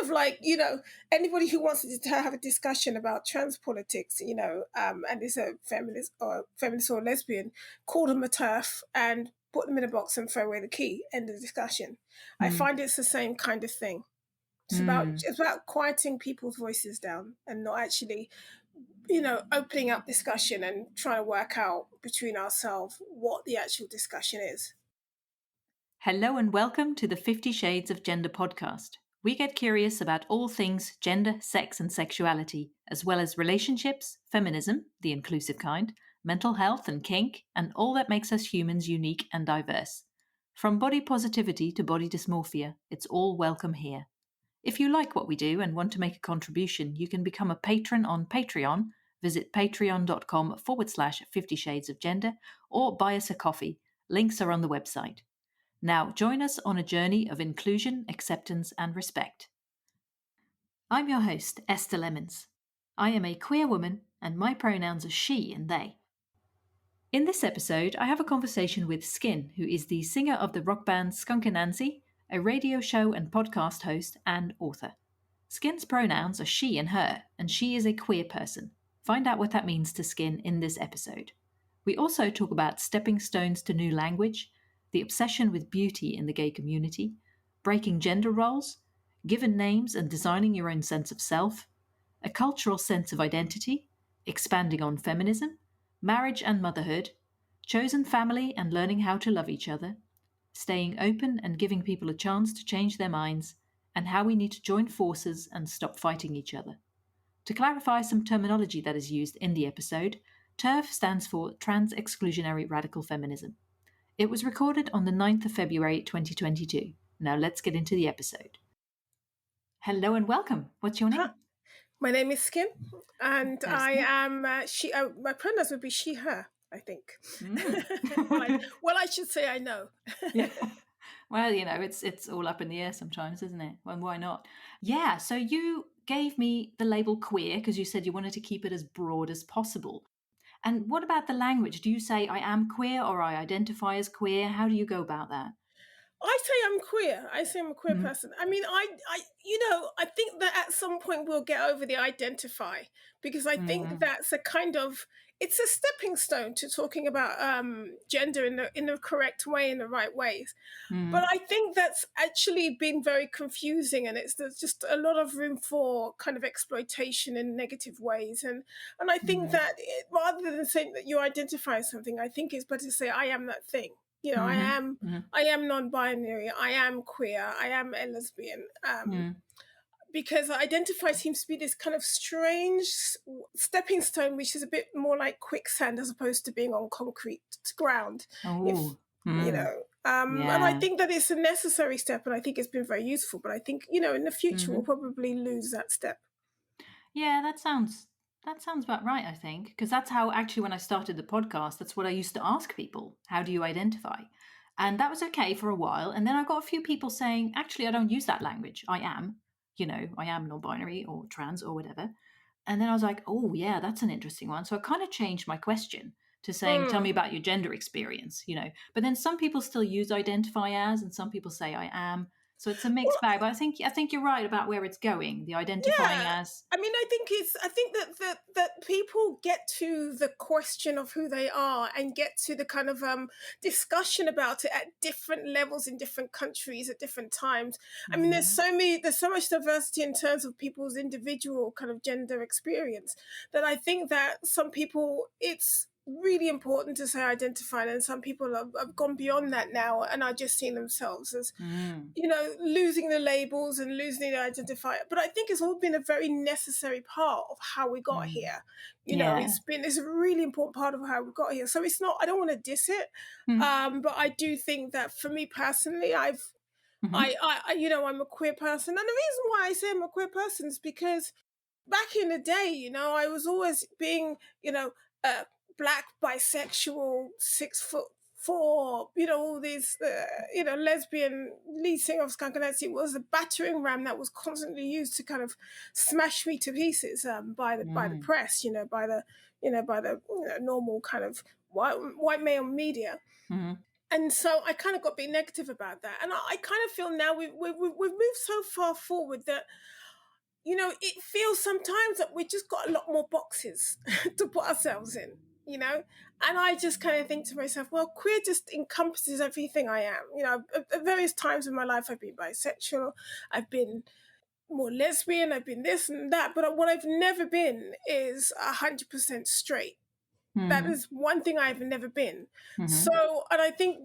of like, anybody who wants to have a discussion about trans politics, and is a feminist or lesbian, call them a TERF and put them in a box and throw away the key, end of the discussion. I find it's the same kind of thing. It's about quieting people's voices down and not actually, opening up discussion and trying to work out between ourselves what the actual discussion is. Hello and welcome to the 50 Shades of Gender podcast. We get curious about all things gender, sex and sexuality, as well as relationships, feminism, the inclusive kind, mental health and kink, and all that makes us humans unique and diverse. From body positivity to body dysmorphia, it's all welcome here. If you like what we do and want to make a contribution, you can become a patron on Patreon. Visit patreon.com/50 Shades of Gender or buy us a coffee. Links are on the website. Now join us on a journey of inclusion, acceptance and respect. I'm your host, Esther Lemons. I am a queer woman and my pronouns are she and they. In this episode, I have a conversation with Skin, who is the singer of the rock band Skunk Anansie, a radio show and podcast host and author. Skin's pronouns are she and her, and she is a queer person. Find out what that means to Skin in this episode. We also talk about stepping stones to new language, the obsession with beauty in the gay community, breaking gender roles, given names and designing your own sense of self, a cultural sense of identity, expanding on feminism, marriage and motherhood, chosen family and learning how to love each other, staying open and giving people a chance to change their minds, and how we need to join forces and stop fighting each other. To clarify some terminology that is used in the episode, TERF stands for Trans Exclusionary Radical Feminism. It was recorded on the 9th of February 2022. Now let's get into the episode. Hello and welcome. What's your name? Hi. My name is Skin, and I am she. My pronouns would be she, her, I think. Well, I should say I know. Yeah. Well, it's all up in the air sometimes, isn't it? Well, why not? Yeah, so you gave me the label queer because you said you wanted to keep it as broad as possible. And what about the language? Do you say I am queer or I identify as queer? How do you go about that? I say I'm queer. I say I'm a queer person. I mean, I think that at some point we'll get over the identify, because I think that's it's a stepping stone to talking about gender in the correct way, in the right ways. But I think that's actually been very confusing, and there's just a lot of room for kind of exploitation in negative ways. And I think that rather than saying that you identify as something, I think it's better to say I am that thing. I am non-binary, I am queer, I am a lesbian, because identify seems to be this kind of strange stepping stone, which is a bit more like quicksand as opposed to being on concrete ground. And I think that it's a necessary step, and I think it's been very useful. But I think, in the future, we'll probably lose that step. Yeah, that sounds about right, I think, because that's how actually when I started the podcast, that's what I used to ask people. How do you identify? And that was okay for a while. And then I got a few people saying, actually, I don't use that language. I am non-binary or trans or whatever. And then I was like, oh, yeah, that's an interesting one. So I kind of changed my question to saying, tell me about your gender experience, But then some people still use identify as, and some people say I am. So it's a mixed bag, but I think you're right about where it's going. The identifying as. I mean, I think that people get to the question of who they are and get to the kind of discussion about it at different levels in different countries at different times. I mean, there's so much diversity in terms of people's individual kind of gender experience that I think that some people it's really important to say identified, and some people have gone beyond that now and are just seeing themselves as losing the labels and losing the identifier. But I think it's all been a very necessary part of how we got here. It's a really important part of how we got here. So it's not, I don't want to diss it, but I do think that for me personally, I'm a queer person, and the reason why I say I'm a queer person is because back in the day, I was always being Black, bisexual, 6'4", all these, lesbian lead singer of Skunk Anansie was a battering ram that was constantly used to kind of smash me to pieces by the press, by the normal kind of white male media. And so I kind of got a bit negative about that. And I kind of feel now we've moved so far forward that, it feels sometimes that we've just got a lot more boxes to put ourselves in, you know? And I just kind of think to myself, well, queer just encompasses everything I am. At various times in my life, I've been bisexual, I've been more lesbian, I've been this and that. But what I've never been is 100% straight. That Mm-hmm. is one thing I've never been. Mm-hmm. So, and I think,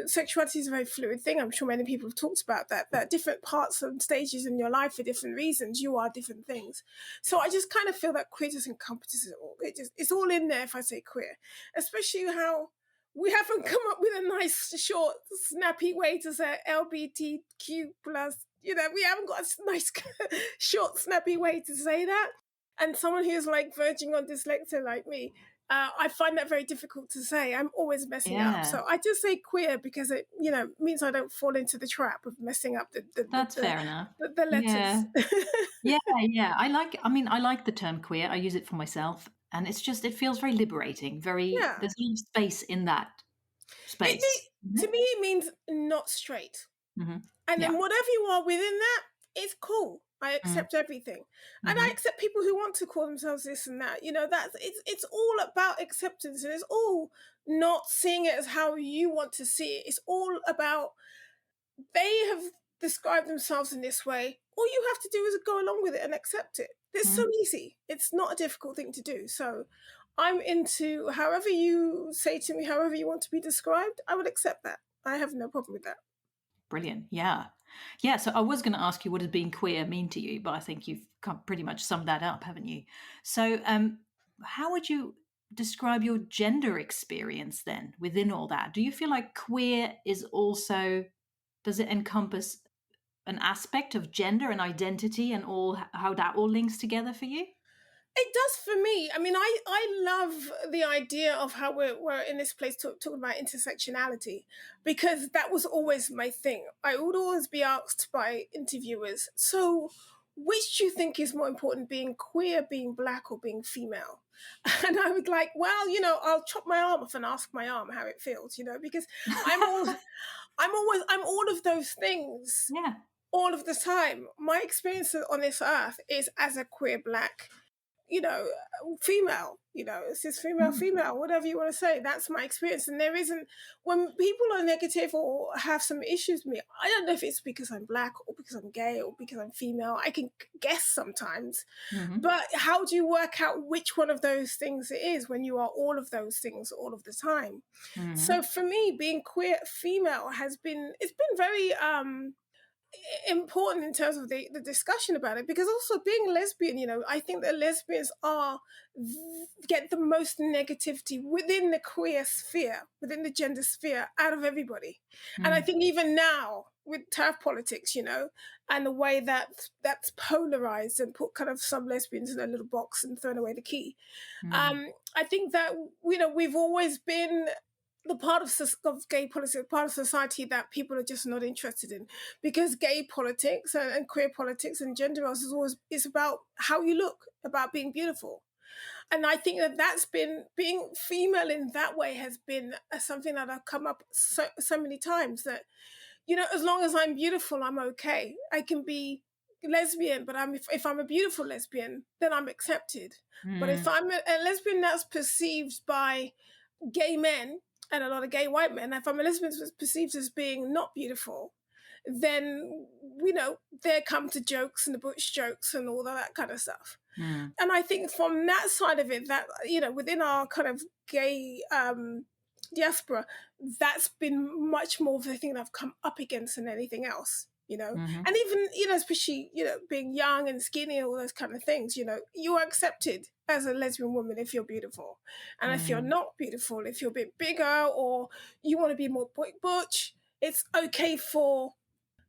sexuality is a very fluid thing. I'm sure many people have talked about that different parts and stages in your life for different reasons. You are different things. So I just kind of feel that queer just encompasses it all. It's all in there if I say queer, especially how we haven't come up with a nice, short, snappy way to say LGBTQ plus. We haven't got a nice, short, snappy way to say that. And someone who's like verging on dyslexia like me, I find that very difficult to say. I'm always messing up. Yeah, So I just say queer because it, means I don't fall into the trap of messing up that's fair enough. the Yeah. letters. Yeah, yeah. I like the term queer. I use it for myself, and it feels very liberating. Yeah. There's a lot of space in that space. To me, it means not straight. Mm-hmm. And Yeah. then whatever you are within that, it's cool. I Mm-hmm. accept everything. And I Mm-hmm. accept people who want to call themselves this and that. It's all about acceptance, and it's all not seeing it as how you want to see it. It's all about they have described themselves in this way. All you have to do is go along with it and accept it. It's so easy. It's not a difficult thing to do. So I'm into however you say to me, however you want to be described, I would accept that. I have no problem with that. Brilliant. Yeah. Yeah. So I was going to ask you, what does being queer mean to you? But I think you've pretty much summed that up, haven't you? So, how would you describe your gender experience then within all that? Do you feel like queer is also, does it encompass an aspect of gender and identity and all how that all links together for you? It does for me. I mean, I love the idea of how we're in this place talking about intersectionality because that was always my thing. I would always be asked by interviewers, so which do you think is more important, being queer, being black, or being female? And I would like, well, I'll chop my arm off and ask my arm how it feels, because I'm all, I'm all of those things Yeah. all of the time. My experience on this earth is as a queer black you know, female, it's just female, Mm. female, whatever you want to say. That's my experience. And there isn't, when people are negative or have some issues with me, I don't know if it's because I'm black or because I'm gay or because I'm female. I can guess sometimes. Hmm. But how do you work out which one of those things it is when you are all of those things all of the time? Hmm. So for me, being queer female it's been very, important in terms of the discussion about it because also being lesbian, I think that lesbians get the most negativity within the queer sphere, within the gender sphere, out of everybody. And I Mm. think even now with turf politics, and the way that that's polarized and put kind of some lesbians in a little box and thrown away the key, Mm. I think that we've always been the part of gay politics, part of society that people are just not interested in, because gay politics and queer politics and gender roles is about how you look, about being beautiful. And I think that that's been being female in that way has been something that I've come up so many times that as long as I'm beautiful, I'm okay. I can be lesbian, but if I'm a beautiful lesbian, then I'm accepted. But if Mm. I'm a lesbian that's perceived by gay men and a lot of gay white men, if I'm a lesbian was perceived as being not beautiful, then there come to jokes and the butch jokes and all of that kind of stuff. Mm. And I think from that side of it, that within our kind of gay diaspora, that's been much more of the thing that I've come up against than anything else. Hmm. And even especially being young and skinny and all those kind of things. You are accepted as a lesbian woman if you're beautiful, and if you're Mm. not beautiful, if you're a bit bigger or you want to be more butch, it's okay for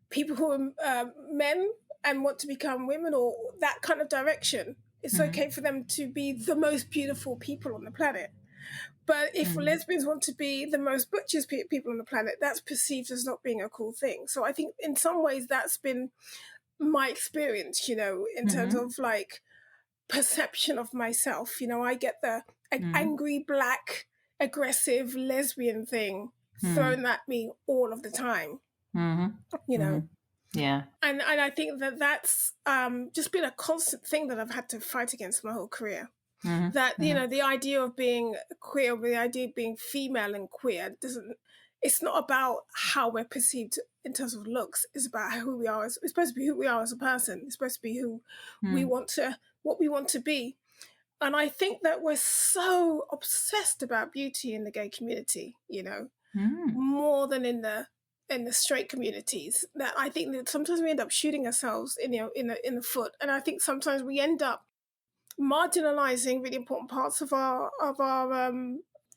people who are men and want to become women or that kind of direction. It's Hmm. okay for them to be the most beautiful people on the planet. But if Mm. lesbians want to be the most butchest people on the planet, that's perceived as not being a cool thing. So I think in some ways that's been my experience, in terms Hmm. of like perception of myself. I get the Mm. angry black aggressive lesbian thing Mm. thrown at me all of the time, you Mm-hmm. know. Mm-hmm. Yeah. And I think that that's just been a constant thing that I've had to fight against my whole career. That, Mm-hmm. you Mm-hmm. know, the idea of being queer, the idea of being female and queer doesn't, it's not about how we're perceived in terms of looks. It's about who we are. It's supposed to be who we are as a person. It's supposed to be who we Mm. want to, what we want to be. And I think that we're so obsessed about beauty in the gay community, you know, Mm. more than in the straight communities, that I think that sometimes we end up shooting ourselves in, you know, in the foot. And I think sometimes we end up marginalizing really important parts of our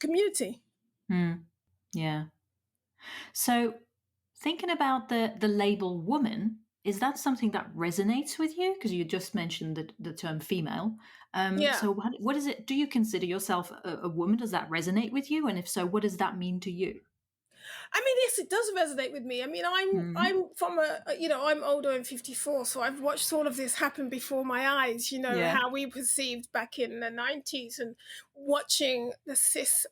community. Mm. Yeah. So, thinking about the label woman, is that something that resonates with you? Because you just mentioned the term female. Yeah. So, what is it? Do you consider yourself a woman? Does that resonate with you? And if so, what does that mean to you? I mean, yes, it does resonate with me. I mean, Mm-hmm. I'm from you know, I'm older, I'm 54, so I've watched all of this happen before my eyes. You know Yeah. how we perceived back in the 90s, and watching the cis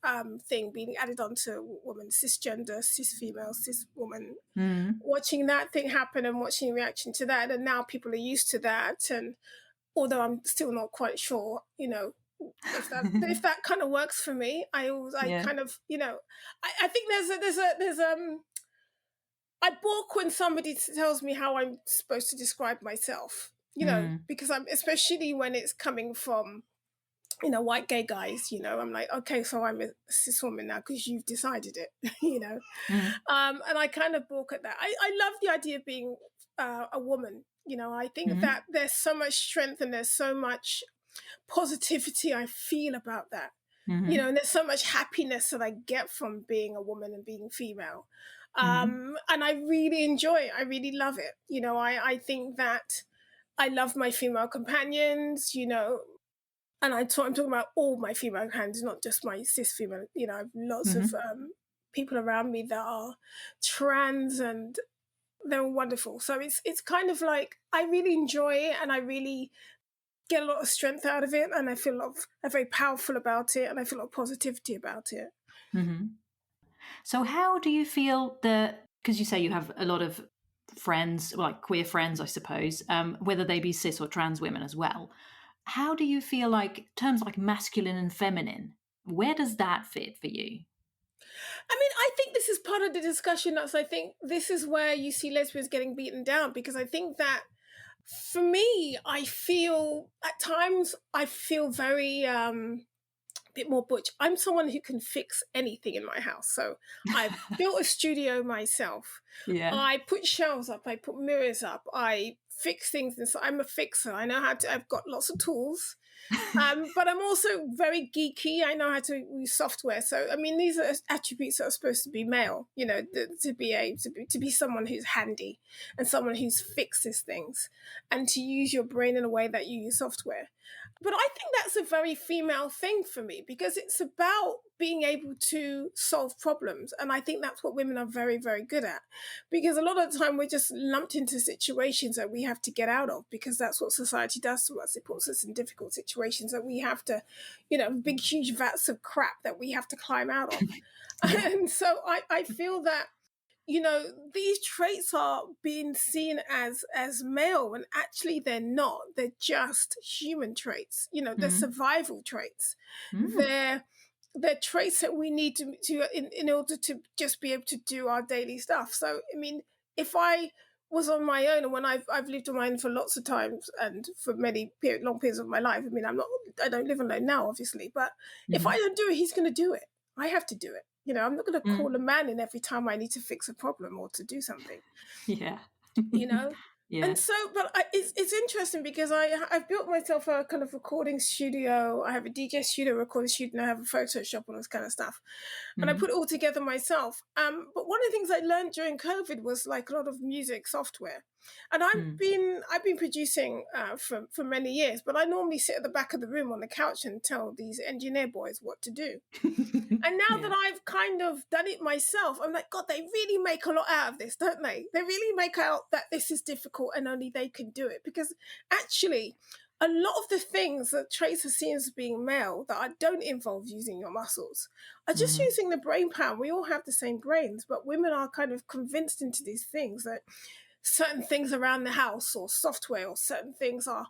thing being added onto women, cisgender, cis female, cis woman, Mm-hmm. watching that thing happen and watching reaction to that, and now people are used to that. And although I'm still not quite sure, you know, if that kind of works for me. I Yeah. kind of, you know, I think there's I balk when somebody tells me how I'm supposed to describe myself, you know, Mm. because I'm, especially when it's coming from, you know, white gay guys, you know, I'm like, okay, so I'm a cis woman now because you've decided it, you know. Mm. And I kind of balk at that. I love the idea of being a woman. You know, I think Mm-hmm. that there's so much strength and there's so much positivity I feel about that. You know, Mm-hmm. and there's so much happiness that I get from being a woman and being female. Mm-hmm. And I really enjoy it. I really love it. You know, I think that I love my female companions, you know, and I'm talking about all my female companions, not just my cis female. You know, I have lots of Mm-hmm. people around me that are trans, and they're wonderful. So it's kind of like I really enjoy it, and I really get a lot of strength out of it, and I feel a lot of, I'm very powerful about it, and I feel a lot of positivity about it. Mm-hmm. So, how do you feel that? Because you say you have a lot of friends, like queer friends, I suppose, whether they be cis or trans women as well. How do you feel like terms like masculine and feminine? Where does that fit for you? I mean, I think this is part of the discussion. That's, I think this is where you see lesbians getting beaten down, because I think that for me, I feel at times I feel very bit more butch. I'm someone who can fix anything in my house. So I built a studio myself. Yeah. I put shelves up, I put mirrors up, I fix things. And so I'm a fixer. I know how to, I've got lots of tools. But I'm also very geeky. I know how to use software. So I mean, these are attributes that are supposed to be male. You know, to be a to be someone who's handy and someone who's fixes things, and to use your brain in a way that you use software. But I think that's a very female thing for me, because it's about being able to solve problems, and I think that's what women are very very good at. Because a lot of the time we're just lumped into situations that we have to get out of, because that's what society does to us. It puts us in difficult situations that we have to, you know, big huge vats of crap that we have to climb out of. Yeah. And so I feel that, you know, these traits are being seen as male, when actually they're not. They're just human traits. You know, they're Mm. survival traits. Mm. They're traits that we need to in order to just be able to do our daily stuff. So I mean, if I was on my own, and when I've lived on my own for lots of times and for long periods of my life. I mean, I don't live alone now, obviously, but if I Mm. don't do it, he's going to do it. I have to do it. You know, I'm not going to call a Mm. man in every time I need to fix a problem or to do something, Yeah. you know. And Yeah. so, but it's interesting, because I've built myself a kind of recording studio. I have a DJ studio, recording studio, and I have a Photoshop, all this kind of stuff, and I put Mm. it all together myself. But one of the things I learned during COVID was like a lot of music software, and Mm. I've been producing for many years, but I normally sit at the back of the room on the couch and tell these engineer boys what to do. And now that Yeah. I've kind of done it myself, I'm like, God, they really make a lot out of this, don't they? They really make out that this is difficult and only they can do it. Because actually, a lot of the things that traits are seen as being male don't involve using your muscles are just Mhm. using the brain power. We all have the same brains, but women are kind of convinced into these things that certain things around the house or software or certain things are,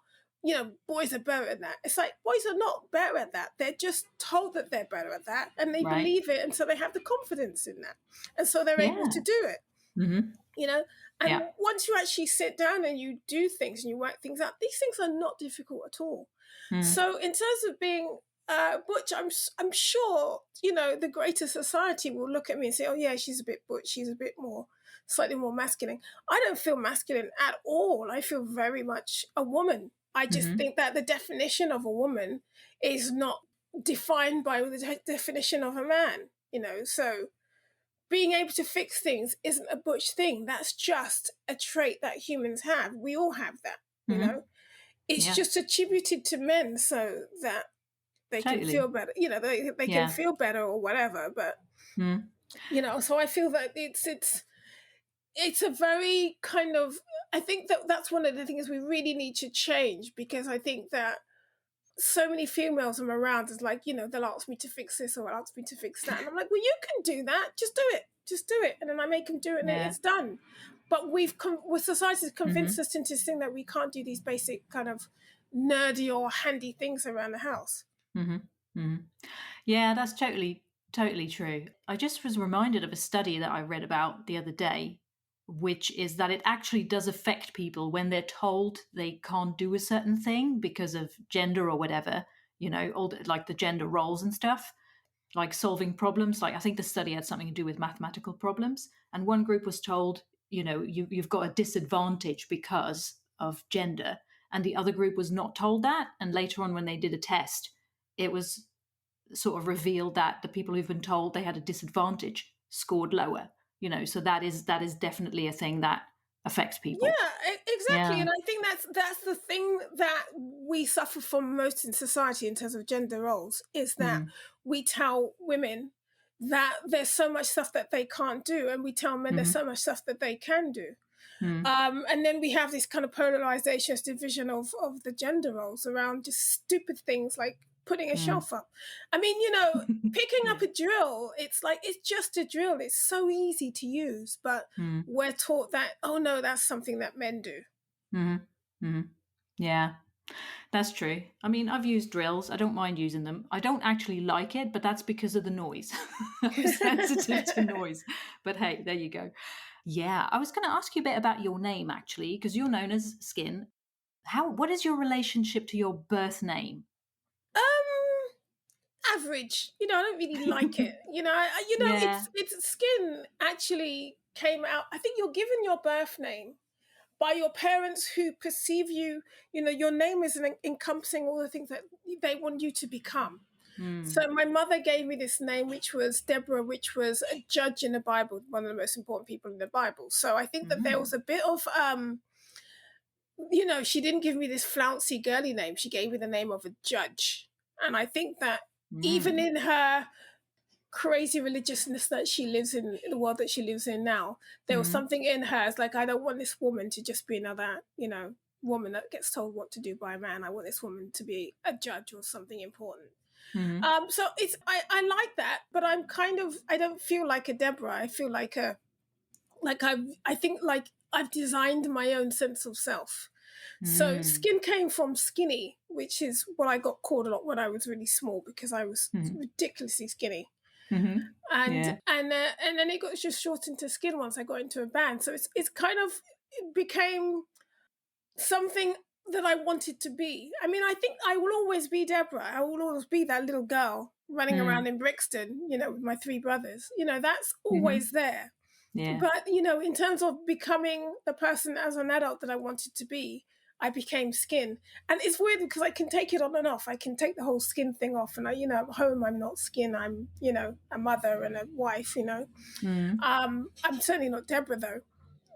boys are better at that. It's like boys are not better at that. They're just told that they're better at that and they Right. believe it. And so they have the confidence in that. And so they're able Yeah. to do it, Mhm. you know? Yeah. And once you actually sit down and you do things and you work things out, these things are not difficult at all. Mm. So in terms of being butch, I'm sure the greater society will look at me and say, "Oh yeah, she's a bit butch. She's a bit more, slightly more masculine." I don't feel masculine at all. I feel very much a woman. I just Mhm. think that the definition of a woman is not defined by the definition of a man. So being able to fix things isn't a butch thing. That's just a trait that humans have. We all have that. You know, Mhm. it's Yeah. just attributed to men so that they can feel Totally. better. They can Yeah. feel better or whatever. But Mm. so I feel that it's a very kind of. I think that that's one of the things we really need to change, because I think that so many females I'm around is like, they'll ask me to fix this or ask me to fix that. And I'm like, well, you can do that. Just do it. Just do it. And then I make them do it and then Yeah. it's done. But society's convinced Mhm. us into this thing that we can't do these basic kind of nerdy or handy things around the house. Mhm. Mhm. Yeah, that's totally true. I just was reminded of a study that I read about the other day, which is that it actually does affect people when they're told they can't do a certain thing because of gender or whatever, all like the gender roles and stuff, like solving problems. Like I think the study had something to do with mathematical problems, and one group was told, you've got a disadvantage because of gender, and the other group was not told that. And later on, when they did a test, it was sort of revealed that the people who've been told they had a disadvantage scored lower. So that is definitely a thing that affects people. Yeah, exactly. Yeah. And I think that's the thing that we suffer from most in society in terms of gender roles, is that Mm. we tell women that there's so much stuff that they can't do, and we tell men there's Hmm. so much stuff that they can do. Mm. And then we have this kind of polarization, this division of the gender roles around just stupid things like putting a Mm. shelf up. I mean, picking up Yeah. a drill, it's like, it's just a drill. It's so easy to use, but Mm. we're taught that, oh no, that's something that men do. Hmm. Hmm. Yeah. That's true. I mean, I've used drills. I don't mind using them. I don't actually like it, but that's because of the noise. I'm sensitive to noise. But hey, there you go. Yeah, I was going to ask you a bit about your name actually, because you're known as Skin. What is your relationship to your birth name? um Average. I don't really like it. Yeah. It's skin actually came out. I think you're given your birth name by your parents who perceive you. Your name is encompassing all the things that they want you to become. Mm. So my mother gave me this name, which was Deborah, which was a judge in the Bible, one of the most important people in the Bible. So I think that there was Mm. a bit of she didn't give me this flouncy girly name. She gave me the name of a judge. And I think that even Mm. in her crazy religiousness that she lives in the world that she lives in now, there was Mm. something in her. It's like, I don't want this woman to just be another, woman that gets told what to do by a man. I want this woman to be a judge or something important. Mm. So I like that, but I don't feel like a Deborah. I feel like I think like I've designed my own sense of self. So Mm. skin came from skinny, which is what I got called a lot when I was really small, because I was Mm. ridiculously skinny. Mhm. and Yeah. and then it got just shortened to skin once I got into a band. So it's kind of, it became something that I wanted to be. I mean, I think I will always be Deborah. I will always be that little girl running around Mm. in Brixton, with my three brothers. That's always Mhm. there. Yeah. But in terms of becoming the person as an adult that I wanted to be, I became skin. And it's weird because I can take it on and off. I can take the whole skin thing off, and at home I'm not skin. I'm a mother and a wife. Mm. I'm certainly not Deborah though.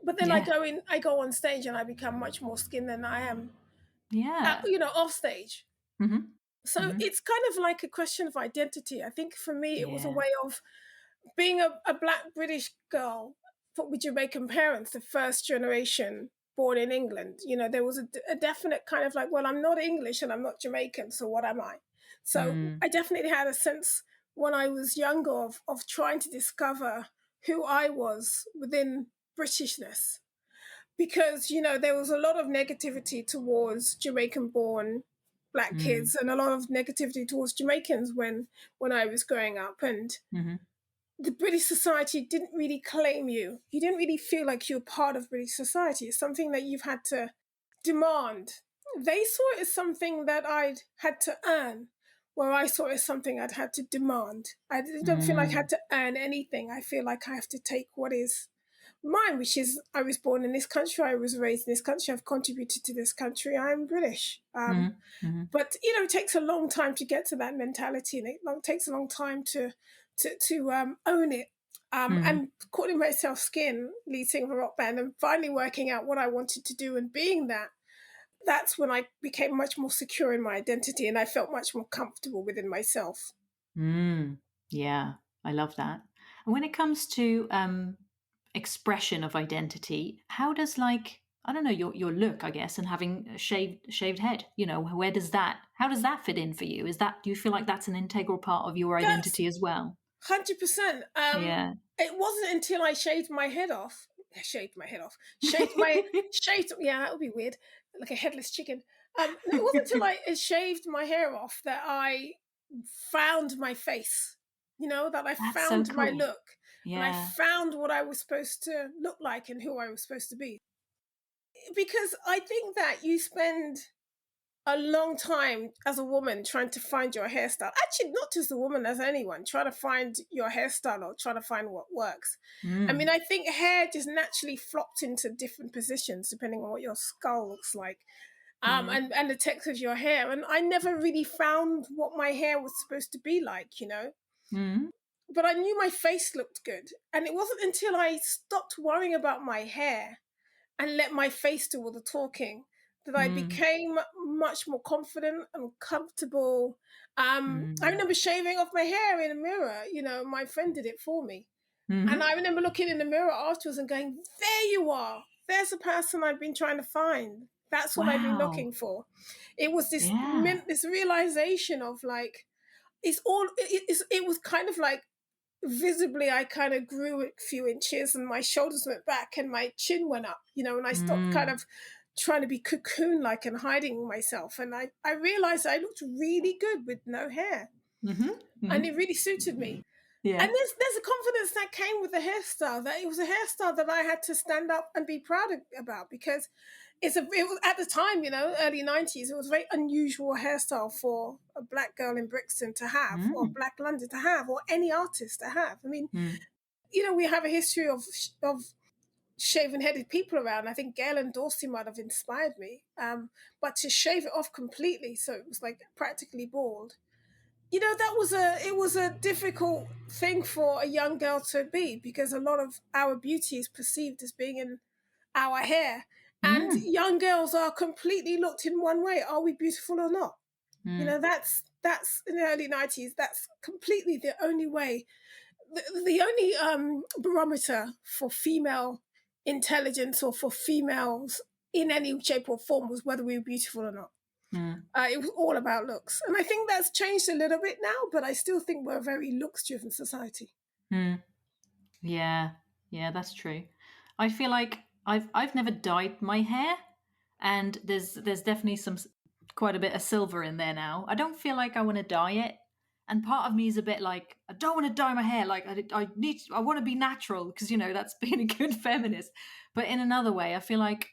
But then Yeah. I go on stage and I become much more skin than I am, Yeah. off stage. Mhm. So Mhm. it's kind of like a question of identity. I think for me it was a Yeah. way of being a black British girl, but with Jamaican parents, the first generation. born in England. There was a definite kind of like, well, I'm not English and I'm not Jamaican, so what am I? So Mm, I definitely had a sense when I was younger of trying to discover who I was within Britishness. Because, there was a lot of negativity towards Jamaican born black mm, kids and a lot of negativity towards Jamaicans when I was growing up. And mhm, the British society didn't really claim you. You didn't really feel like you were part of British society. It's something that you've had to demand. They saw it as something that I'd had to earn, where I saw it as something I'd had to demand. I don't feel like I mm, had to earn anything. I feel like I have to take what is mine, which is I was born in this country, I was raised in this country, I've contributed to this country, I'm British. mhm, mhm, But it takes a long time to get to that mentality, and takes a long time to own it. mhm, And calling myself Skin, lead singer of a rock band, and finally working out what I wanted to do and being that. That's when I became much more secure in my identity, and I felt much more comfortable within myself. mm. Yeah, I love that. And when it comes to expression of identity, how does like I don't know your look, I guess, and having a shaved head, how does that fit in for you? Do you feel like that's an integral part of your That's identity as well? 100%. Yeah. It wasn't until I shaved my head off. Shaved my head off. Shaved. Yeah, that would be weird, like a headless chicken. No, it wasn't until I shaved my hair off that I found my face. That I That's so found my cool. look, and I Yeah. found what I was supposed to look like and who I was supposed to be. Because I think that you spend a long time as a woman trying to find your hairstyle. Actually, not just a woman, as anyone, trying to find your hairstyle or trying to find what works. I mean, Mm, I think hair just naturally flopped into different positions depending on what your skull looks like. mm, And the texture of your hair. And I never really found what my hair was supposed to be like. mm, But I knew my face looked good. And it wasn't until I stopped worrying about my hair and let my face do all the talking that I mm, became much more confident and comfortable. I mm, remember shaving off my hair in a mirror. My friend did it for me. And mhm. I remember looking in the mirror afterwards and going, there you are. There's the person I've been trying to find. That's what I've been Wow. looking for. It was Yeah. this realization of like, it was kind of like visibly I kind of grew a few inches and my shoulders went back and my chin went up, and I stopped kind Mm, of trying to be cocoon like and hiding myself. And I realized I looked really good with no hair mhm, and mhm. it really suited me. And Yeah. there's a confidence that came with the hairstyle, that it was a hairstyle that I had to stand up and be proud about, because it was at the time, early 90s, it was a very unusual hairstyle for a black girl in Brixton to have, or Mm, black London to have, or any artist to have. I mean, mm, we have a history of shaven headed people around. I think Gail and Dorsey might have inspired me. But to shave it off completely, so it was like practically bald. That was a difficult thing for a young girl to be, because a lot of our beauty is perceived as being in our hair. And mm, young girls are completely looked in one way. Are we beautiful or not? mm, That's in the early 90s. That's completely the only way, the only barometer for female intelligence or for females in any shape or form was whether we were beautiful or not. mm, It was all about looks. And I think that's changed a little bit now, but I still think we're a very looks driven society. mm. Yeah. Yeah, that's true. I feel like I've never dyed my hair, and there's definitely quite a bit of silver in there now. I don't feel like I want to dye it, and part of me is a bit like I don't want to dye my hair. Like I want to be natural because that's being a good feminist. But in another way, I feel like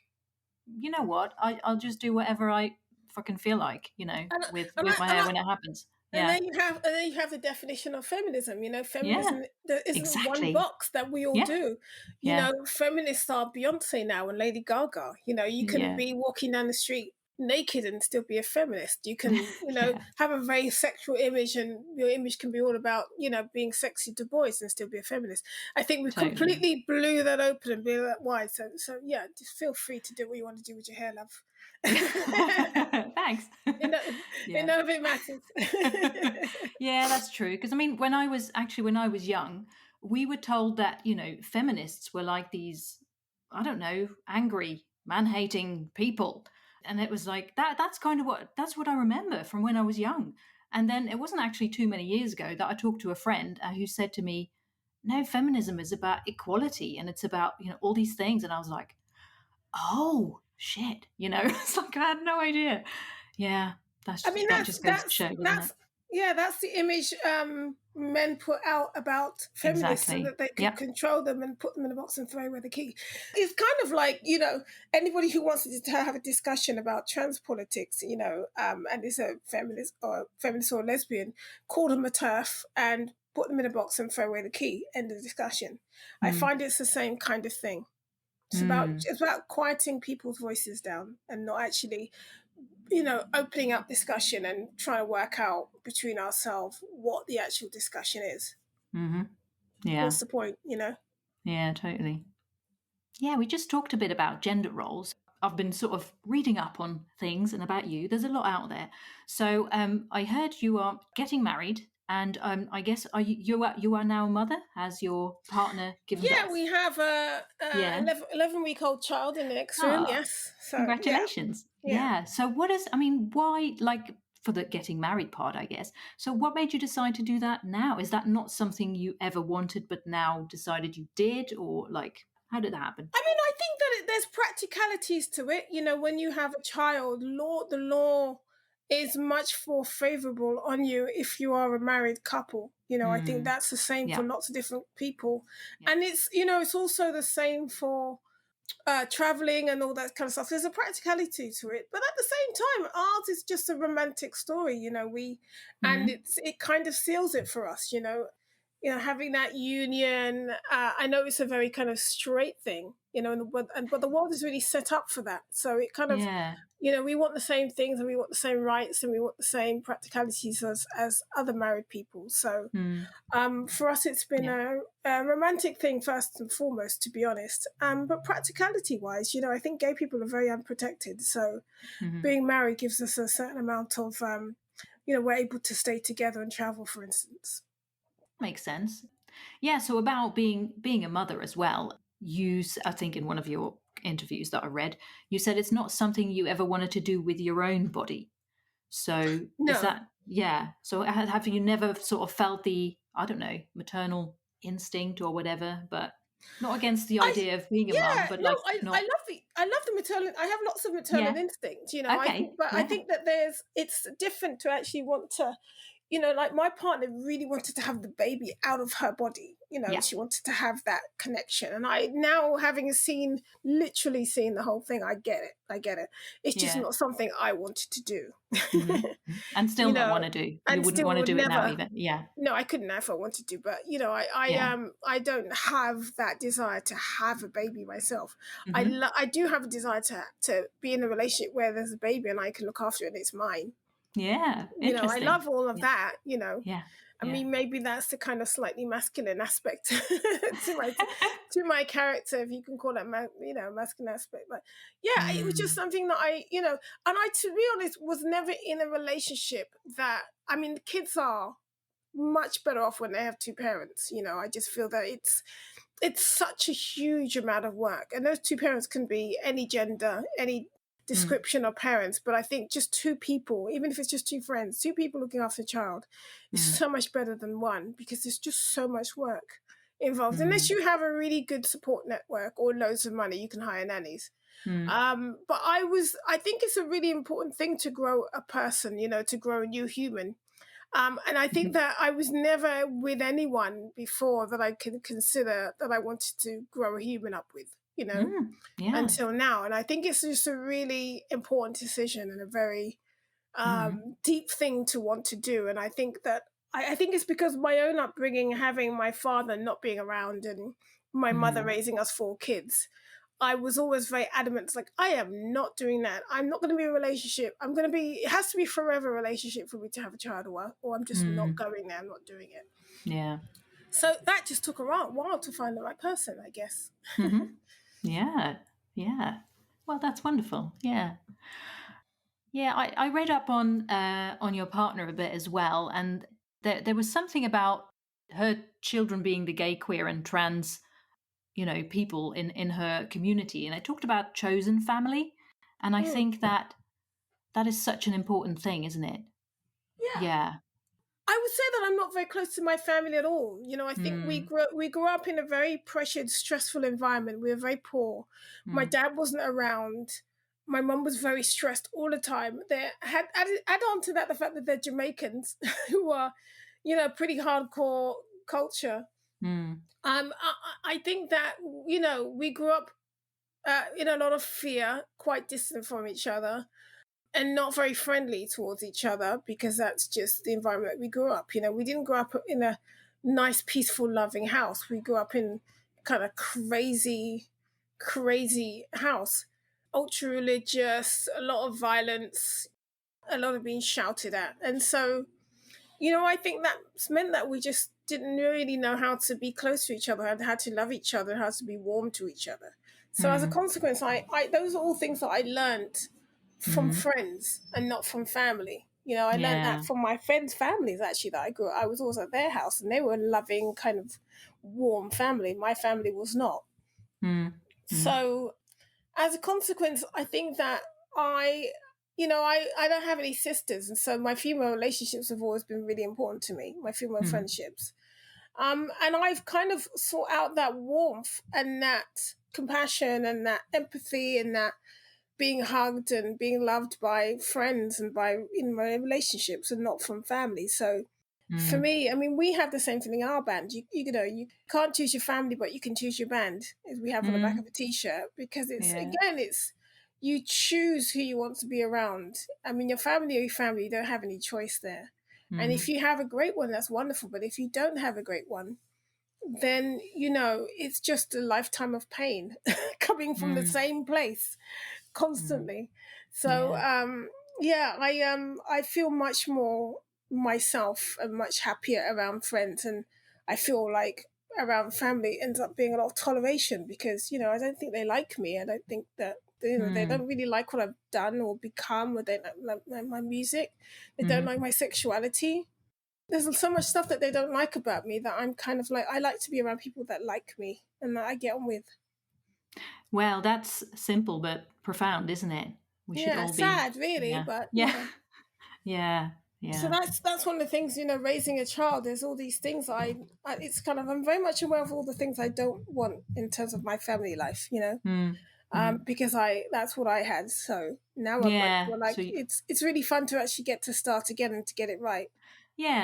what I'll just do whatever I fucking feel like. And, and, With I, my and hair when it happens. And Yeah. then you have the definition of feminism. Yeah. Feminism, there isn't one Exactly. box that we all Yeah. do. Yeah. Feminists are Beyonce now and Lady Gaga. You can Yeah. be walking down the street naked and still be a feminist. You can, Yeah. have a very sexual image, and your image can be all about, being sexy to boys and still be a feminist. I think we've Totally. completely blew that open and blew that wide. So yeah, just feel free to do what you want to do with your hair, love. Thanks. You know, Yeah. none of it matters. Yeah, that's true. Because I mean, when I was young, we were told that feminists were like these, I don't know, angry man-hating people. And it was like that's kind of that's what I remember from when I was young. And then it wasn't actually too many years ago that I talked to a friend who said to me, no, feminism is about equality and it's about, all these things. And I was like, oh shit, it's like I had no idea. Yeah, I mean, that just goes to show, doesn't it? that's the image men put out about feminists, so Exactly. that they could Yep. control them and put them in a box and throw away the key. It's kind of like, anybody who wants to have a discussion about trans politics, and is a feminist or lesbian, call them a turf and put them in a box and throw away the key. End of discussion. I Mm. find it's the same kind of thing. Mm. It's about quieting people's voices down and not actually, opening up discussion and trying to work out between ourselves what the actual discussion is. Mm-hmm. Yeah. What's the point? Yeah, totally. Yeah, we just talked a bit about gender roles. I've been sort of reading up on things and about you. There's a lot out there. So I heard you are getting married, and I guess you are now a mother. Has your partner given Yeah, birth? we have a Yeah. 11-week-old child in the next room. Ah, Yes, so yeah, congratulations. yeah. Yeah. So why, like, for the getting married part, I guess. So what made you decide to do that now? Is that not something you ever wanted, but now decided you did? Or like, how did that happen? I mean, I think that there's practicalities to it. When you have a child, the law is much more favorable on you if you are a married couple. I think Mm, that's the same for yeah. lots of different people, Yeah. and it's also the same for traveling and all that kind of stuff. There's a practicality to it, but at the same time, ours is just a romantic story. And Mm-hmm. it kind of seals it for us. Having that union. I know it's a very kind of straight thing. But the world is really set up for that. So it kind of, Yeah. we want the same things and we want the same rights and we want the same practicalities as other married people. So Mm, for us, it's been yeah. a romantic thing first and foremost, to be honest. But practicality wise, I think gay people are very unprotected. So Mm-hmm. being married gives us a certain amount of, we're able to stay together and travel, for instance. Makes sense. Yeah. So about being a mother as well. I think in one of your interviews that I read, you said it's not something you ever wanted to do with your own body. So is No, that, yeah? So have you never sort of felt the, I don't know, maternal instinct or whatever, but not against the I idea of being a mum, yeah, but no, like I not, love the maternal. I have lots of maternal yeah, instinct. okay, I yeah, think that it's different to actually want to, like my partner really wanted to have the baby out of her body. yeah, She wanted to have that connection. And I now, having literally seen the whole thing, I get it. I get it. It's just yeah. not something I wanted to do. Mm-hmm. And still you not want know, to do. You and wouldn't still want to would do it now never. even. Yeah, No, I couldn't if I wanted to, but yeah. I don't have that desire to have a baby myself. Mm-hmm. I do have a desire to be in a relationship where there's a baby and I can look after it and it's mine. Yeah, I interesting. love all of Yeah, that. yeah, I yeah. mean, maybe that's the kind of slightly masculine aspect to my character, if you can call that, masculine aspect. But yeah, it was just Mm, something that and I, to be honest, was never in a relationship that, I mean, the kids are much better off when they have two parents. I just feel that it's such a huge amount of work, and those two parents can be any gender, any mm, description of parents. But I think just two people, even if it's just two friends, two people looking after a child, is mm, so much better than one, because there's just so much work involved. Unless mm, you have a really good support network or loads of money, you can hire nannies. mm, But I think it's a really important thing to grow a person, to grow a new human. And I think mhm, that I was never with anyone before that I can consider that I wanted to grow a human up with, yeah. until now. And I think it's just a really important decision and a very Mm, deep thing to want to do. And I think that I think it's because of my own upbringing, having my father not being around and my mother mm, raising us four kids. I was always very adamant. It's like, I am not doing that. I'm not going to be in a relationship. It has to be forever relationship for me to have a child, or I'm just not mm, going there. I'm not doing it. yeah. So that just took a while to find the right person, I guess. Mm-hmm. Yeah, yeah. Well, that's wonderful. Yeah, yeah. I read up on your partner a bit as well, and there was something about her children being the gay, queer, and trans, people in her community, and I talked about chosen family, and I Mm. think that is such an important thing, isn't it? Yeah. Yeah. I would say that I'm not very close to my family at all. I think we Mm, grew up in a very pressured, stressful environment. We were very poor. My mm, dad wasn't around. My mum was very stressed all the time. They had add on to that the fact that they're Jamaicans who are, pretty hardcore culture. mm, I think that we grew up in a lot of fear, quite distant from each other, and not very friendly towards each other because that's just the environment we grew up. We didn't grow up in a nice, peaceful, loving house. We grew up in kind of crazy, crazy house, ultra religious, a lot of violence, a lot of being shouted at, and so I think that's meant that we just didn't really know how to be close to each other and how to love each other and how to be warm to each other. So as a mm, consequence, I those are all things that I learned from mm. friends and not from family. I learned that Yeah. from my friends' families actually that I grew up. I was always at their house and they were a loving, kind of warm family. My family was not. Mm, mm, So as a consequence, I think that I don't have any sisters, and so my female relationships have always been really important to me. My female mm, friendships, and I've kind of sought out that warmth and that compassion and that empathy and that being hugged and being loved by friends and by in my relationships and not from family. So for mm, me, I mean, we have the same thing in our band. You can't choose your family, but you can choose your band, as we have on the back of mm. a t-shirt, because Yeah. it's you choose who you want to be around. I mean, your family or your family, you don't have any choice there. And if Mm, you have a great one, that's wonderful. But if you don't have a great one, then it's just a lifetime of pain coming from the mm, same place mm. constantly. So Yeah. yeah, I feel much more myself and much happier around friends, and I feel like around family ends up being a lot of toleration because I don't think they like me. I don't think that they Mm, don't really like what I've done or become, or they don't like my music. They don't like mhm. my sexuality. There's so much stuff that they don't like about me that I'm kind of like I like to be around people that like me and that I get on with. Well, that's simple but profound, isn't it? We should Yeah, all be. sad really, Yeah. but Yeah. Yeah. so Yeah. that's one of the things, raising a child. There's all these things it's kind of I'm very much aware of all the things I don't want in terms of my family life, Mm, mm. because I that's what I had. So now I'm much Yeah. more like it's really fun to actually get to start again and to get it right.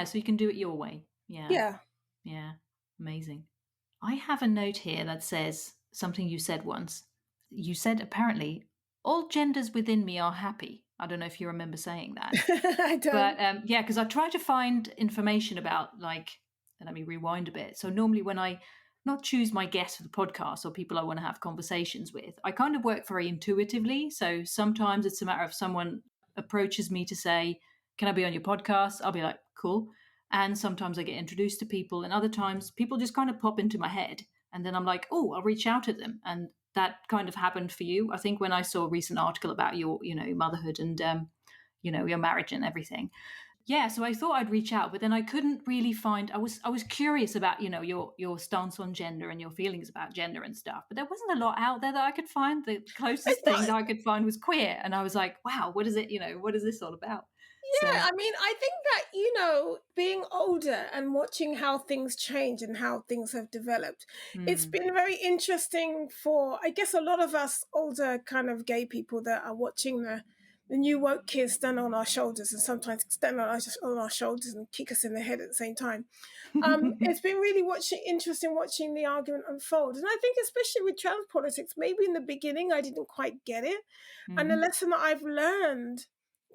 So you can do it your way. Yeah. Yeah. Yeah. Amazing. I have a note here that says something you said once. You said apparently all genders within me are happy. I don't know if you remember saying that. I But don't. yeah, because I try to find information about let me rewind a bit. So normally when I not choose my guests for the podcast or people I want to have conversations with, I kind of work very intuitively. So sometimes it's a matter of someone approaches me to say, "Can I be on your podcast?" I'll be like, "Cool." And sometimes I get introduced to people, and other times people just kind of pop into my head, and then I'm like, "Oh, I'll reach out to them." And that kind of happened for you, I think, when I saw a recent article about your, motherhood and your marriage and everything. Yeah, so I thought I'd reach out, but then I couldn't really find. I was curious about your stance on gender and your feelings about gender and stuff, but there wasn't a lot out there that I could find. The closest It's thing not. that I could find was queer, and I was like, wow, what is it? What is this all about? So, Yeah, I mean, I think that, being older and watching how things change and how things have developed, it's mm, been very interesting for, I guess, a lot of us older kind of gay people that are watching the new woke kids stand on our shoulders and sometimes stand on our shoulders and kick us in the head at the same time. It's been really interesting watching the argument unfold. And I think especially with trans politics, maybe in the beginning I didn't quite get it. And the hmm lesson that I've learned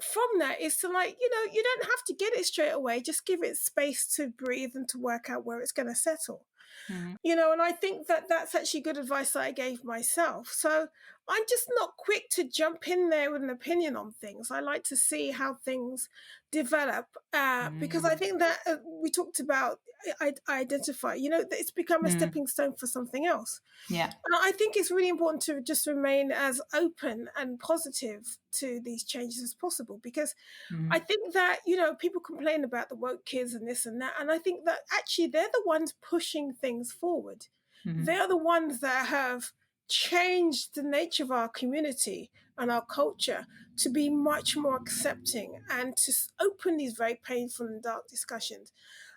from that is to you don't have to get it straight away. Just give it space to breathe and to work out where it's going to settle. hmm And I think that that's actually good advice that I gave myself. So I'm just not quick to jump in there with an opinion on things. I like to see how things develop because I hmm think that we talked about identify, that it's become a hmm stepping stone for something else. yeah, And I think it's really important to just remain as open and positive to these changes as possible because I hmm think that, people complain about the woke kids and this and that. And I think that actually they're the ones pushing things forward. they're the ones that have changed the nature of our community and our culture to be much more accepting and to open these very painful and dark discussions.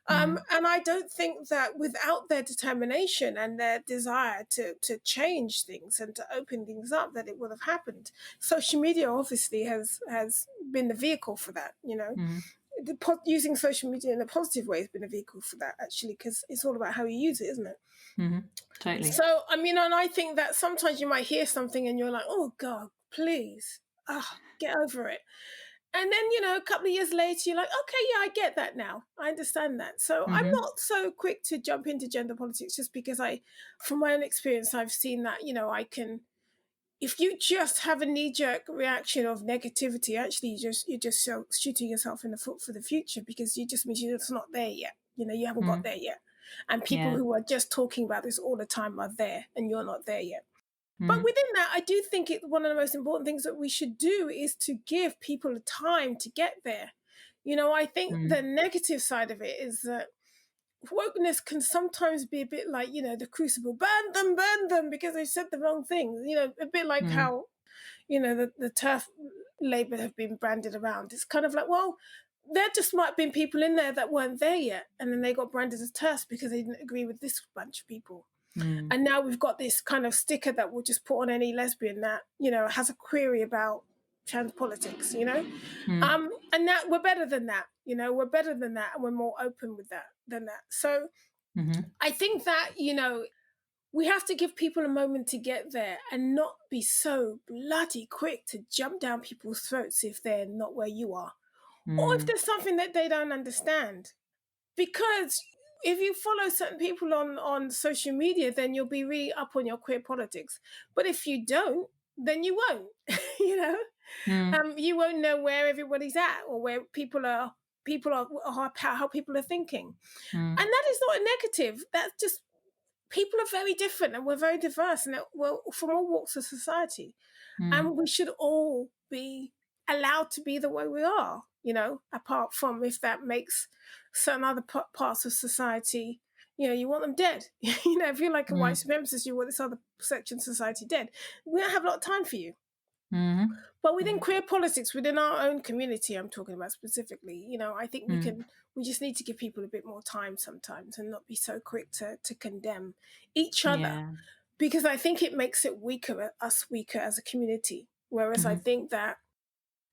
And I don't think that without their determination and their desire to change things and to open things up, that it would have happened. Social media obviously has been the vehicle for that. Using social media in a positive way has been a vehicle for that, actually, because it's all about how you use it, isn't it? Totally. So, I mean, and I think that sometimes you might hear something and you're like, oh, God, please, get over it. And then, a couple of years later, you're like, okay, yeah, I get that now. I understand that. So I'm not so quick to jump into gender politics just because from my own experience, I've seen that, if you just have a knee-jerk reaction of negativity, actually, you're just shooting yourself in the foot for the future, because you just means you're just not there yet. You haven't got there yet. And people who are just talking about this all the time are there, and you're not there yet. But within that, I do think one of the most important things that we should do is to give people time to get there. I think the negative side of it is that wokeness can sometimes be a bit like, the crucible, burn them because they said the wrong things. A bit like how, the turf Labour have been branded around. It's kind of like, well, there just might have been people in there that weren't there yet, and then they got branded as TERFs because they didn't agree with this bunch of people. And now we've got this kind of sticker that we'll just put on any lesbian that, has a query about trans politics, and that we're better than that, we're better than that, and we're more open with that than that. So I think that, we have to give people a moment to get there and not be so bloody quick to jump down people's throats if they're not where you are, or if there's something that they don't understand. Because if you follow certain people on social media, then you'll be really up on your queer politics. But if you don't, then you won't. You won't know where everybody's at, or where people are how people are thinking. And that is not a negative. That's just, people are very different, and we're very diverse, and we're from all walks of society. And we should all be allowed to be the way we are, apart from if that makes certain other parts of society, you want them dead. If you're like a white supremacist, you want this other section of society dead. We don't have a lot of time for you. But within queer politics, within our own community, I'm talking about specifically, I think we just need to give people a bit more time sometimes, and not be so quick to condemn each other, because I think it makes us weaker as a community. Whereas I think that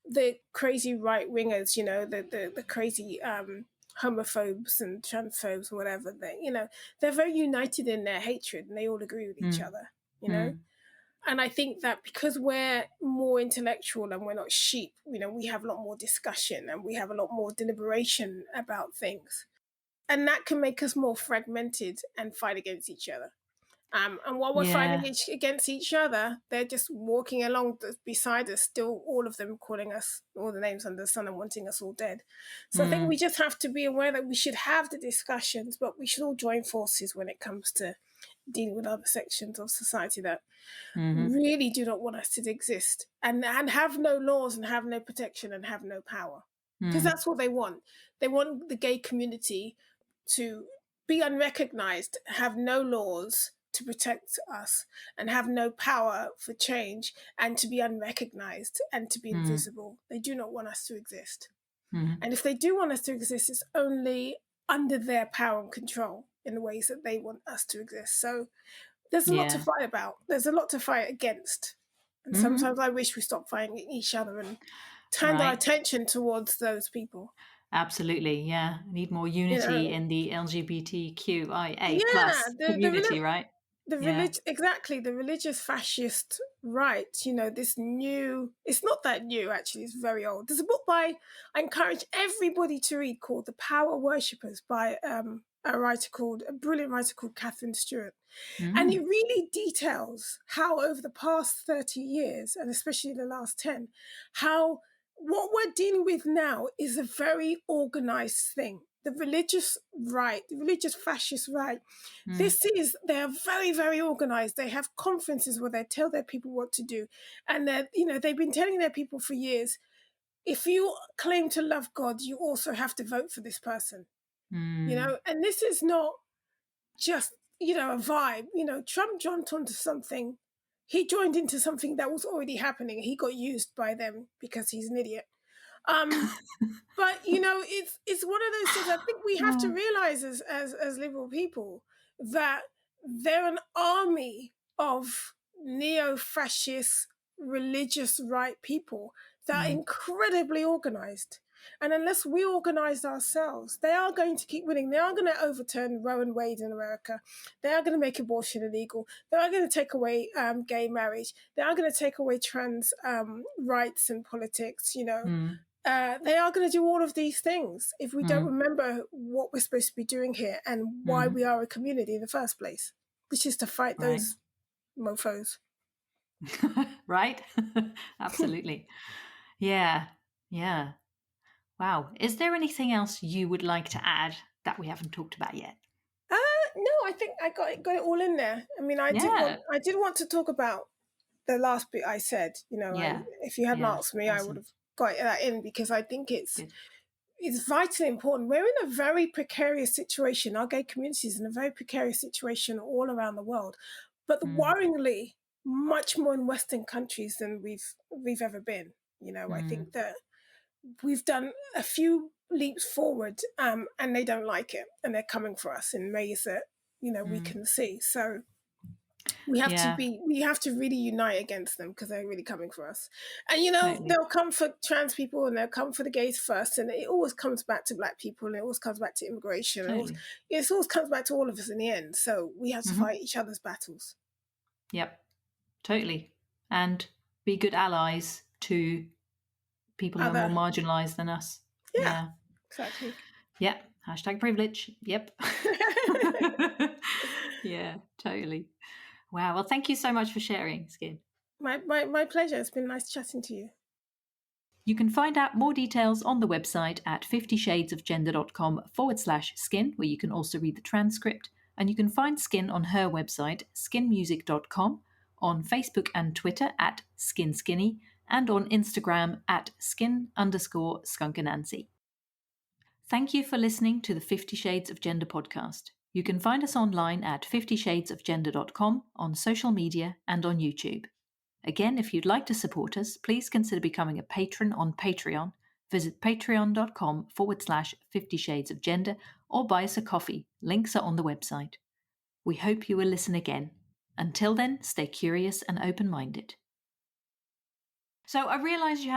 the crazy right wingers, the crazy homophobes and transphobes and whatever, they're very united in their hatred, and they all agree with each other, And I think that because we're more intellectual and we're not sheep, we have a lot more discussion and we have a lot more deliberation about things. And that can make us more fragmented and fight against each other. And while we're fighting against each other, they're just walking along beside us, still all of them calling us all the names under the sun and wanting us all dead. So I think we just have to be aware that we should have the discussions, but we should all join forces when it comes to dealing with other sections of society that really do not want us to exist, and have no laws and have no protection and have no power. Because that's what they want. They want the gay community to be unrecognized, have no laws to protect us, and have no power for change, and to be unrecognized and to be invisible. They do not want us to exist. And if they do want us to exist, it's only under their power and control in the ways that they want us to exist. So there's a lot to fight about. There's a lot to fight against. And sometimes I wish we stopped fighting each other and turned our attention towards those people. Absolutely, yeah. Need more unity in the LGBTQIA plus community, right? Exactly, the religious fascist right, this new, it's not that new, actually, it's very old. There's a book I encourage everybody to read called The Power Worshippers by a brilliant writer called Catherine Stewart. And it really details how over the past 30 years, and especially the last 10, how what we're dealing with now is a very organized thing. The religious right, the religious fascist right, they are very, very organized. They have conferences where they tell their people what to do. And they've been telling their people for years, if you claim to love God, you also have to vote for this person. And this is not just, a vibe. Trump jumped onto something. He joined into something that was already happening. He got used by them because he's an idiot. Um, but it's one of those things. I think we have to Oh. realize as liberal people that they're an army of neo-fascist religious right people that are Mm, incredibly organized. And unless we organize ourselves, they are going to keep winning. They are going to overturn Roe and Wade in America. They are going to make abortion illegal. They are going to take away gay marriage. They are going to take away trans rights and politics. mm, They are going to do all of these things if we don't mm, remember what we're supposed to be doing here and why mm. we are a community in the first place, which is to fight Right. those mofos. Right? Absolutely. Yeah. Yeah. Wow. Is there anything else you would like to add that we haven't talked about yet? No, I think I got it all in there. I mean, Yeah. I did want to talk about the last bit I said. Yeah. If you hadn't Yeah. asked me, I would Awesome. have got that in because I think Good. it's vitally important. We're in a very precarious situation. Our gay community is in a very precarious situation all around the world, but Mm, worryingly, much more in Western countries than we've ever been. I mm, think that we've done a few leaps forward, and they don't like it, and they're coming for us in ways that we mm. can see. So Yeah. we have to really unite against them because they're really coming for us. And Totally. they'll come for trans people and they'll come for the gays first, and it always comes back to black people, and it always comes back to immigration, and Totally. it always comes back to all of us in the end. So we have to Hmm. fight each other's battles. Yep. Totally. And be good allies to people who are more Other, marginalized than us. yeah, Yeah. exactly. Yep. Hashtag privilege. Yep. Yeah, totally. Wow. Well, thank you so much for sharing, Skin. My pleasure. It's been nice chatting to you. You can find out more details on the website at 50shadesofgender.com/skin, where you can also read the transcript. And you can find Skin on her website, skinmusic.com, on Facebook and Twitter at SkinSkinny, and on Instagram at skin_skunkanancy. Thank you for listening to the 50 Shades of Gender podcast. You can find us online at 50shadesofgender.com, on social media, and on YouTube. Again, if you'd like to support us, please consider becoming a patron on Patreon. Visit patreon.com/50 Shades of Gender or buy us a coffee. Links are on the website. We hope you will listen again. Until then, stay curious and open-minded. So I realised you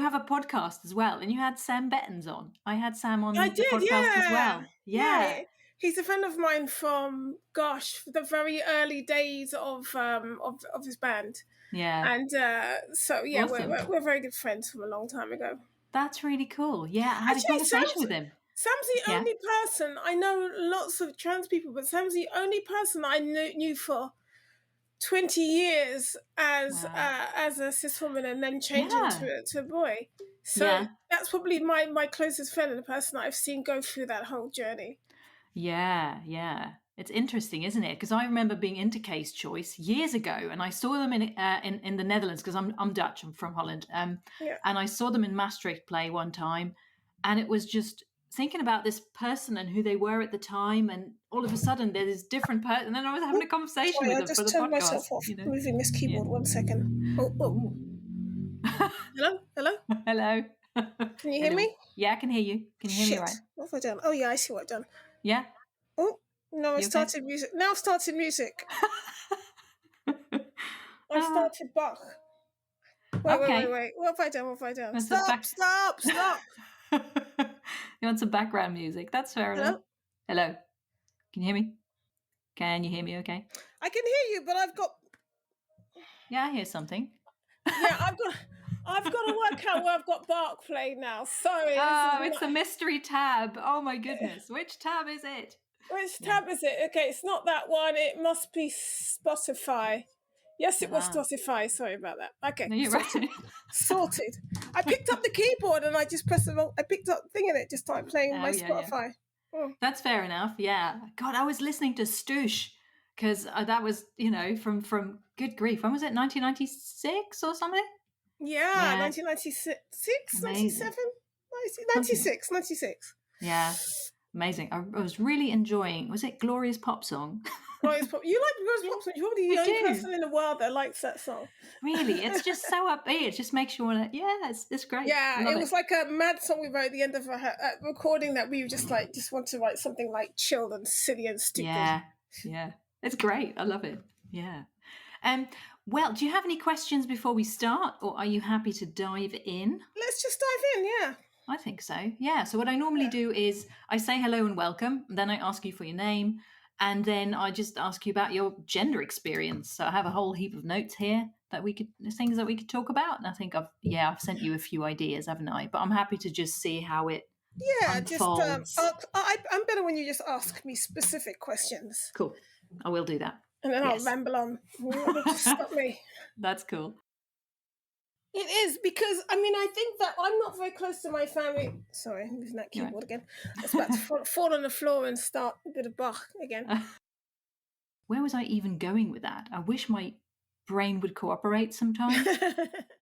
have a podcast as well, and you had Sam Bettens on. I had Sam I on the did, podcast as yeah, well. yeah. Yeah, He's a friend of mine from the very early days of his band. yeah, And so, yeah, awesome. we're very good friends from a long time ago. That's really cool. Yeah, I had a Actually, conversation with him. Sam's the Yeah, only person I know. Lots of trans people, but Sam's the only person I knew for 20 years wow. as a cis woman, and then changing Yeah, to a boy. So yeah. that's probably my closest friend and the person that I've seen go through that whole journey. Yeah, yeah. It's interesting, isn't it? Because I remember being into Case Choice years ago, and I saw them in the Netherlands because I'm Dutch, I'm from Holland, Yeah. and I saw them in Maastricht play one time, and it was just thinking about this person and who they were at the time, and all of a sudden there's this different person, and then I was having a conversation Sorry, with I them for just the turned podcast. myself off. You know? Moving this Yeah. keyboard. 1 second. Oh. Ooh. Hello. Hello. Can you hear Hello. me? Yeah, I can hear you. Can you hear me all Shit. right? What have I done? Oh yeah, I see what I've done. Yeah. Oh no, I You okay? started music. Now I've started music. I've Ah, started Bach. okay. Wait. What have I done? That's a back. Stop. You want some background music? That's fair enough. Hello? Hello. Can you hear me? Can you hear me okay? I can hear you, but Yeah, I hear something. I've got to work out where I've got Bach played now. Sorry, this is Oh, it's the mystery tab. Oh my goodness. Which tab is it? which Yeah. tab is it? Okay, it's not that one. It must be Spotify. Yes, it was Ah. Spotify. Sorry about that. Okay, No, you're right. sorted. I picked up the keyboard and I just pressed the wrong. I picked up the thing and it just started playing Oh, my yeah. Spotify. Oh. That's fair enough. Yeah. God, I was listening to Stoosh because that was, from good grief. When was it? 1996 or something? Yeah, Yeah. 1996, Amazing. 97, Something. 96. Yeah. Amazing. I was really enjoying, was it Gloria's Pop Song? Rose Pop. You like Rose Yeah, Popson? You're probably I the only do. person in the world that likes that song. Really, it's just so upbeat. It just makes you want to. Yeah, it's great. I Yeah, love it it. was like a mad song we wrote at the end of a recording that we were just want to write something like chill and silly and stupid. Yeah, yeah, it's great. I love it. Yeah. Um. Well, do you have any questions before we start, or are you happy to dive in? Let's just dive in. Yeah. I think so. Yeah. So what I normally Yeah. do is I say hello and welcome, and then I ask you for your name, and then I just ask you about your gender experience. So I have a whole heap of notes here that we could things that we could talk about. And I think I've sent you a few ideas, haven't I? But I'm happy to just see how it Yeah. Just unfolds. I'm better when you just ask me specific questions, Cool. I will do that. and then I'll Yes. ramble on. You just stop me. That's cool. It is because I mean I think that I'm not very close to my family. Sorry, I'm using that You're keyboard again. It's about to fall on the floor and start a bit of Bach again. right. Where was I even going with that? I wish my brain would cooperate sometimes.